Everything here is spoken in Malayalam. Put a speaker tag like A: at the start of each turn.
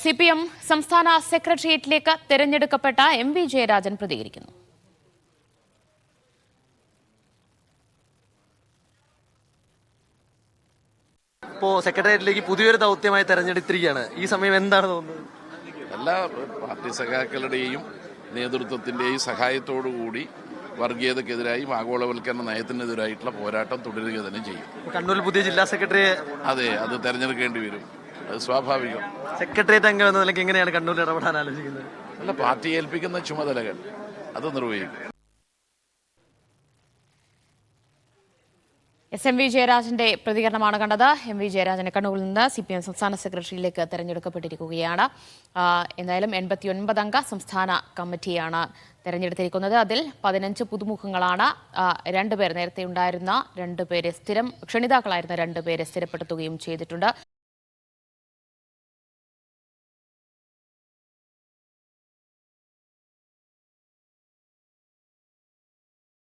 A: CPM സംസ്ഥാന സെക്രട്ടേറിയറ്റിലേക്ക് തെരഞ്ഞെടുക്കപ്പെട്ട MV ജയരാജൻ പ്രതികരിക്കുന്നു.
B: ഇപ്പോൾ സെക്രട്ടേറിയറ്റിലേക്ക് പുതിയൊരു ദൗത്യമായി തെരഞ്ഞെടുത്തിരിക്കുകയാണ്. ഈ സമയം എന്താണ് തോന്നുന്നത്?
C: എല്ലാ പാർട്ടി സഖാക്കളുടെയും നേതൃത്വത്തിൻ്റെയും സഹായത്തോടുകൂടി വർഗീയതക്കെതിരായും ആഗോളവൽക്കരണ നയത്തിനെതിരായിട്ടുള്ള പോരാട്ടം തുടരുക തന്നെ ചെയ്യും.
B: കണ്ണൂരിൽ പുതിയ ജില്ലാ സെക്രട്ടറി
C: അതെ, അത് തെരഞ്ഞെടുക്കേണ്ടി വരും. അത് സ്വാഭാവികം.
B: സെക്രട്ടേറിയറ്റ് അംഗം എന്ന നിലയ്ക്ക് എങ്ങനെയാണ് കണ്ണൂരിൽ ഇടപെടാൻ ആലോചിക്കുന്നത്?
C: അല്ല, പാർട്ടി ഏൽപ്പിക്കുന്ന ചുമതലകൾ അത് നിർവഹിക്കും.
A: MV ജയരാജന്റെ പ്രതികരണമാണ് കണ്ടത്. MV ജയരാജനെ കണ്ണൂരിൽ നിന്ന് CPM സംസ്ഥാന സെക്രട്ടറിയിലേക്ക് തെരഞ്ഞെടുക്കപ്പെട്ടിരിക്കുകയാണ്. എന്തായാലും 89 അംഗ സംസ്ഥാന കമ്മിറ്റിയാണ് തെരഞ്ഞെടുത്തിരിക്കുന്നത്. അതിൽ 15 പുതുമുഖങ്ങളാണ്. 2 പേർ നേരത്തെ ഉണ്ടായിരുന്ന 2 പേരെ ക്ഷണിതാക്കളായിരുന്ന 2 പേരെ സ്ഥിരപ്പെടുത്തുകയും ചെയ്തിട്ടുണ്ട്.